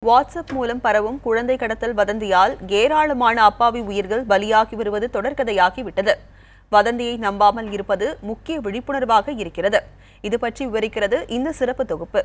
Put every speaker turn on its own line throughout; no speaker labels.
WhatsApp மூலம் பரவும் குழந்தை கடத்தல் வதந்தியால் ஏராளமான அப்பாவி உயிர்கள் பலியாகி வருவது தொடர்கதையாகிவிட்டது. வதந்தியை நம்பாமல் இருப்பது முக்கிய விழிப்புணர்வாக இருக்கிறது. இது பற்றி விவரிக்கிறது இந்த சிறப்பு தொகுப்பு.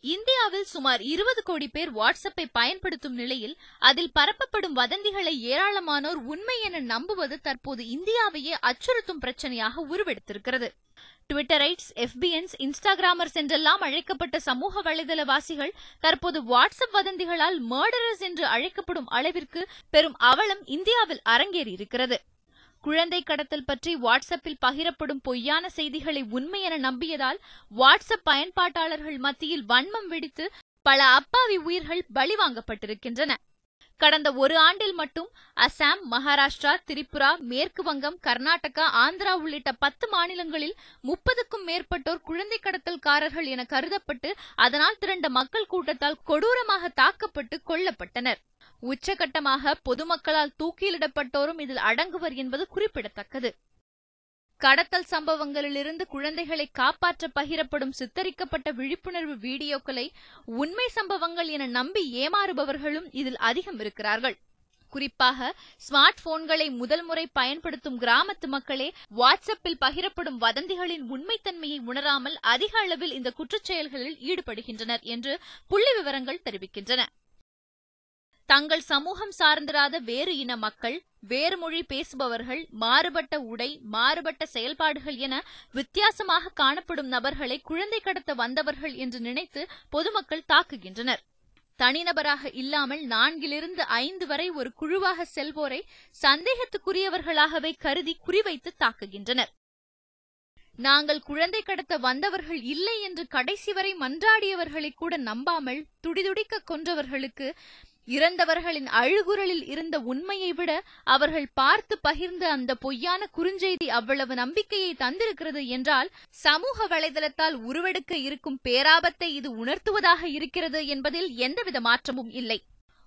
இந்தியாவில் சுமார் 20 கோடி பேர் வாட்ஸ்அப்பை பயன்படுத்தும் நிலையில் அதில் பரப்பப்படும் வதந்திகளை ஏராளமானோர் உண்மை என நம்புவது தற்போது இந்தியாவையே அச்சுறுத்தும் பிரச்சனையாக உருவெடுத்திருக்கிறது. ட்விட்டரைட்ஸ், எஃபிஎன்ஸ், இன்ஸ்டாகிராமர்ஸ் என்றெல்லாம் அழைக்கப்பட்ட சமூக வலைதளவாசிகள் தற்போது வாட்ஸ்அப் வதந்திகளால் மர்டரர்ஸ் என்று அழைக்கப்படும் அளவிற்கு பெரும் அவலம் இந்தியாவில் அரங்கேறியிருக்கிறது. குழந்தை கடத்தல் பற்றி வாட்ஸ்அப்பில் பகிரப்படும் பொய்யான செய்திகளை உண்மை என நம்பியதால் வாட்ஸ்அப் பயன்பாட்டாளர்கள் மத்தியில் வன்மம் வெடித்து பல அப்பாவி உயிர்கள் பலிவாங்கப்பட்டிருக்கின்றன. கடந்த ஒரு ஆண்டில் மட்டும் அசாம், மகாராஷ்டிரா, திரிபுரா, மேற்கு வங்கம், கர்நாடகா, ஆந்திரா உள்ளிட்ட 10 மாநிலங்களில் 30க்கும் மேற்பட்டோர் குழந்தை கடத்தல்காரர்கள் என கருதப்பட்டு அதனால் திரண்ட மக்கள் கூட்டத்தால் கொடூரமாக தாக்கப்பட்டு கொல்லப்பட்டனர். உச்சகட்டமாக பொதுமக்களால் தூக்கிலிடப்பட்டோரும் இதில் அடங்குவர் என்பது குறிப்பிடத்தக்கது. கடத்தல் சம்பவங்களிலிருந்து குழந்தைகளை காப்பாற்ற பகிரப்படும் சித்தரிக்கப்பட்ட விழிப்புணர்வு வீடியோக்களை உண்மை சம்பவங்கள் என நம்பி ஏமாறுபவர்களும் இதில் அதிகம் இருக்கிறார்கள். குறிப்பாக ஸ்மார்ட் போன்களை முதல் முறை பயன்படுத்தும் கிராமத்து மக்களே வாட்ஸ்அப்பில் பகிரப்படும் வதந்திகளின் உண்மைத்தன்மையை உணராமல் அதிக அளவில் இந்த குற்றச்செயல்களில் ஈடுபடுகின்றனர் என்று புள்ளி விவரங்கள் தெரிவிக்கின்றன. தங்கள் சமூகம் சார்ந்திராத வேறு இன மக்கள், வேறு மொழி பேசுபவர்கள், மாறுபட்ட உடை, மாறுபட்ட செயல்பாடுகள் என வித்தியாசமாக காணப்படும் நபர்களை குழந்தை கடத்த வந்தவர்கள் என்று நினைத்து பொதுமக்கள் தாக்குகின்றனர். தனிநபராக இல்லாமல் 4லிருந்து 5 வரை ஒரு குழுவாக செல்வோரை சந்தேகத்துக்குரியவர்களாகவே கருதி குறிவைத்து தாக்குகின்றனர். நாங்கள் குழந்தை கடத்த வந்தவர்கள் இல்லை என்று கடைசி வரை மன்றாடியவர்களை கூட நம்பாமல் துடிதுடிக்க கொன்றவர்களுக்கு இறந்தவர்களின் அழுகுரலில் இருந்த உண்மையை விட அவர்கள் பார்த்து பகிர்ந்த அந்த பொய்யான குறுஞ்செய்தி அவ்வளவு நம்பிக்கையை தந்திருக்கிறது என்றால் சமூக வலைதளத்தால் உருவெடுக்க இருக்கும் பேராபத்தை இது உணர்த்துவதாக இருக்கிறது என்பதில் எந்தவித மாற்றமும் இல்லை.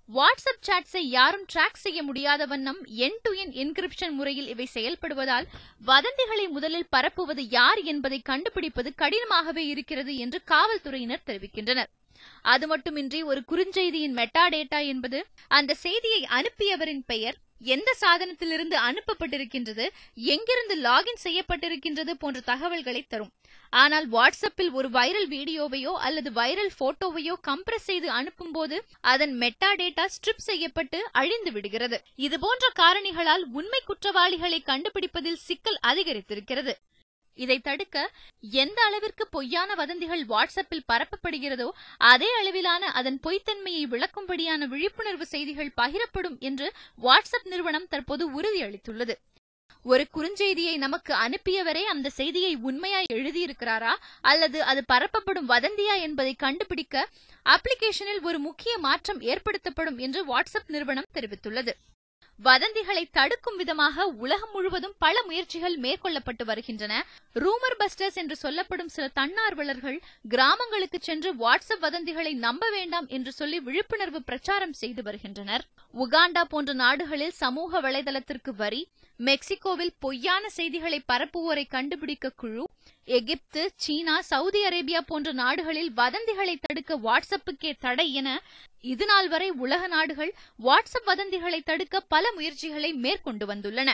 வாட்ஸ்அப் சாட்ஸை யாரும் டிராக் செய்ய முடியாத வண்ணம் எண்ட் டு எண்ட் என்கிரிப்ஷன் முறையில் இவை செயல்படுவதால் வதந்திகளை முதலில் பரப்புவது யார் என்பதை கண்டுபிடிப்பது கடினமாகவே இருக்கிறது என்று காவல்துறையினர் தெரிவிக்கின்றனர். அது மட்டுமின்றி ஒரு குறுஞ்செய்தியின் மெட்டாடேட்டா என்பது அந்த செய்தியை அனுப்பியவரின் பெயர், எந்த சாதனத்திலிருந்து அனுப்பப்பட்டிருக்கின்றது, எங்கிருந்து லாகின் செய்யப்பட்டிருக்கின்றது போன்ற தகவல்களை தரும். ஆனால் வாட்ஸ்அப்பில் ஒரு வைரல் வீடியோவையோ அல்லது வைரல் போட்டோவையோ கம்ப்ரஸ் செய்து அனுப்பும் போது அதன் மெட்டாடேட்டா ஸ்ட்ரிப் செய்யப்பட்டு அழிந்து விடுகிறது. இதுபோன்ற காரணிகளால் உண்மை குற்றவாளிகளை கண்டுபிடிப்பதில் சிக்கல் அதிகரித்திருக்கிறது. இதை தடுக்க எந்த அளவிற்கு பொய்யான வதந்திகள் வாட்ஸ்அப்பில் பரப்பப்படுகிறதோ அதே அளவிலான அதன் பொய்த்தன்மையை விளக்கும்படியான விழிப்புணர்வு செய்திகள் பகிரப்படும் என்று வாட்ஸ்அப் நிறுவனம் தற்போது உறுதியளித்துள்ளது. ஒரு குறுஞ்செய்தியை நமக்கு அனுப்பியவரே அந்த செய்தியை உண்மையாய் எழுதியிருக்கிறாரா அல்லது அது பரப்பப்படும் வதந்தியா என்பதை கண்டுபிடிக்க அப்ளிகேஷனில் ஒரு முக்கிய மாற்றம் ஏற்படுத்தப்படும் என்று வாட்ஸ்அப் நிறுவனம் தெரிவித்துள்ளது. வதந்திகளை தடுக்கும் விதமாக உலகம் முழுவதும் பல முயற்சிகள் மேற்கொள்ளப்பட்டு வருகின்றன. ரூமர் பஸ்டர்ஸ் என்று சொல்லப்படும் சில தன்னார்வலர்கள் கிராமங்களுக்கு சென்று வாட்ஸ்அப் வதந்திகளை நம்ப வேண்டாம் என்று சொல்லி விழிப்புணர்வு பிரச்சாரம் செய்து வருகின்றனர். உகாண்டா போன்ற நாடுகளில் சமூக வலைதளத்திற்கு வரி, மெக்சிகோவில் பொய்யான செய்திகளை பரப்புவோரை கண்டுபிடிக்க குழு, எகிப்து, சீனா, சவுதி அரேபியா போன்ற நாடுகளில் வதந்திகளை தடுக்க வாட்ஸ்அப்புக்கே தடை என இதுநாள் வரை உலக நாடுகள் வாட்ஸ்அப் வதந்திகளை தடுக்க பல முயற்சிகளை மேற்கொண்டு வந்துள்ளன.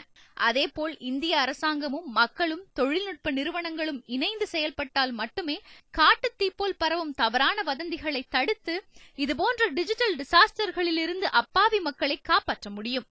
அதேபோல் இந்திய அரசாங்கமும் மக்களும் தொழில்நுட்ப நிறுவனங்களும் இணைந்து செயல்பட்டால் மட்டுமே காட்டுத்தீ போல் பரவும் தவறான வதந்திகளை தடுத்து இதுபோன்ற டிஜிட்டல் டிசாஸ்டர்களிலிருந்து அப்பாவி மக்களை காப்பாற்ற முடியும்.